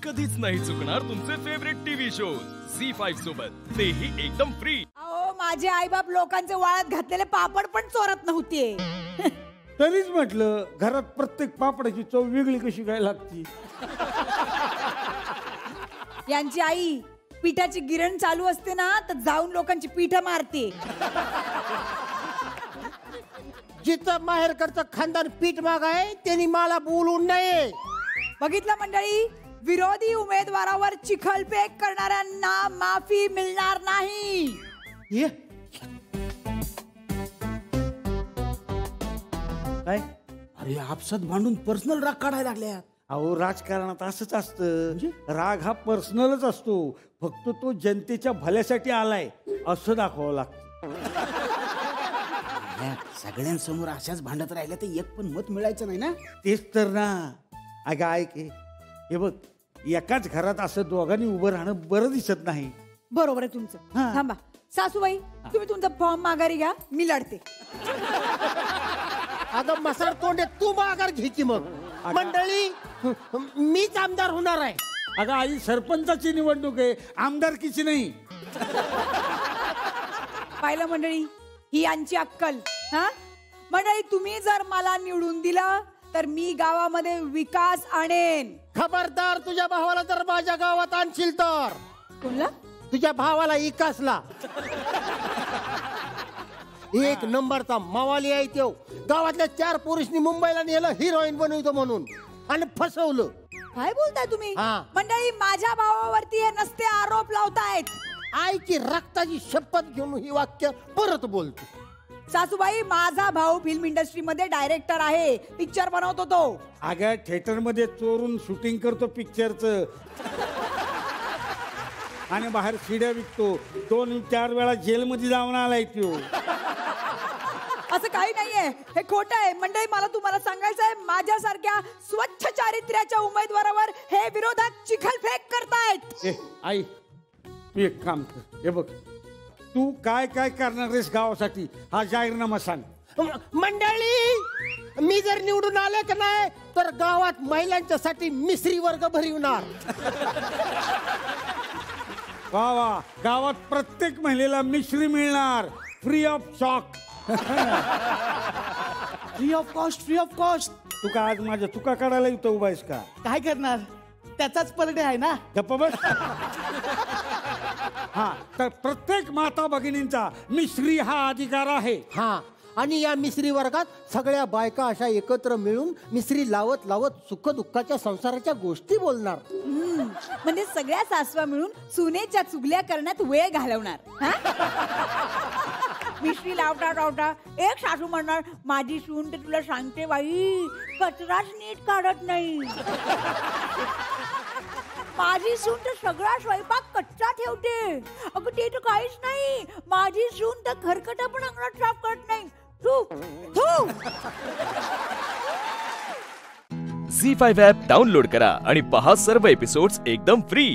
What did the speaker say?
कधीच नाही चुकणार तुमचे फेवरेट टीव्ही शो झी5 सोबत, तेही एकदम फ्री। अहो माझे आईबाप लोकांचे वाळत घातलेले पापड पण चोरत नव्हते। तरीच म्हटलं घरात प्रत्येक पापडाची चव वेगळी कशी काय लागती। यांची आई पिठाची गिरण चालू असते ना तर जाऊन लोकांची पीठ मारते। जिथं माहेरकडचं खानदान पीठ माग आहे त्यांनी मला बोलू नये। बघितलं मंडळी, विरोधी उमेदवारावर चिखलफेक करणाऱ्यांना माफी मिळणार नाही। ये काय? अरे आपसात भांडून पर्सनल राग काढायला लागल्या। अहो राजकारणात असंच असतं, राग हा पर्सनलच असतो, फक्त तो जनतेच्या भल्यासाठी आलाय असं दाखवावं लागतं। सगळ्यांसमोर अशाच भांडत राहिल्या तर एक पण मत मिळायचं नाही ना। तेच तर ना। अगं ऐक, हे बघ, एकाच घरात असं दोघांनी उभं राहणं बरं दिसत नाही। बरोबर आहे तुमचं। हा. थांबा सासूबाई, तुम्ही तुमचा फॉर्म माघारी घ्या, मी लढते। अगं मसाड तोंडे तू माघार घे की मग। मंडळी, मीच आमदार होणार आहे। अगं आई, सरपंचाची निवडणूक आहे, आमदारकीची नाही। पाहिलं मंडळी, ही यांची अक्कल। हा मंडळी, तुम्ही जर मला निवडून दिलं तर मी गावामध्ये विकास आणेन। खबरदार, तुझ्या भावाला जर माझ्या गावात आणशील तर। कोणला? तुझ्या भावाला इकासला। एक नंबरचा मावाली आहे तो। गावातल्या 4 पुरुषनी मुंबईला नेलं हिरोईन बनवतो म्हणून आणि फसवलं। काय बोलताय तुम्ही? हा. मंडळी, माझ्या भावावरती हे नसते आरोप लावतायत। आईची रक्ताची शपथ घेऊन ही वाक्य परत बोलतो। सासूबाई, माझा भाऊ फिल्म इंडस्ट्री मध्ये डायरेक्टर आहे, पिक्चर बनवतो तो। अगं थिएटर मध्ये चोरून शूटिंग करतो पिक्चरचं आणि बाहेर शिड्या विकतो। 2-4 वेळा जेलमध्ये जाऊन आलाय तो। असं काही नाहीये, हे खोटं आहे। मंडळी, मला तुम्हाला सांगायचं आहे, माझ्यासारख्या स्वच्छ चारित्र्याच्या उमेदवारावर हे विरोधक चिखलफेक करतायत। ए आई, तू एक काम कर, हे बघ, तू काय काय करणार आहेस गावासाठी हा जाहीरनामा सांग। मंडळी, मी जर निवडून आले का नाही तर गावात महिलांच्यासाठी मिसरी वर्ग भरविणार। वा वा, गावात प्रत्येक महिलेला मिश्री मिळणार, free of chalk. Free of cost, free of cost. तू का आज माझ्या चुका काढायला इथं उभा आहेस का? काय करणार, त्याचाच पलटे आहे ना। गप्प बस। हा, तर प्रत्येक माता भगिनींचा मिश्री हा अधिकार आहे। हा, आणि या मिसरी वर्गात सगळ्या बायका अशा एकत्र मिळून मिसरी लावत लावत सुख दुःखाच्या संसाराच्या गोष्टी बोलणार। म्हणजे सगळ्या सासवा मिळून सुनेच्या चुगल्या करण्यात वेळ घालवणार। हा? मिश्री लावता लावता एक सासू म्हणणार, माझी सून तर तुला सांगते बाई, कचराच नीट काढत नाही। माझी सून तर सगळा स्वयंपाक कच्चा ठेवते। अगं ते तर काहीच नाही, माझी सून तर खरकट पण अंगणात साफ करत नाही। तू तू झी5 ॲप डाउनलोड करा आणि पहा सर्व एपिसोड्स एकदम फ्री।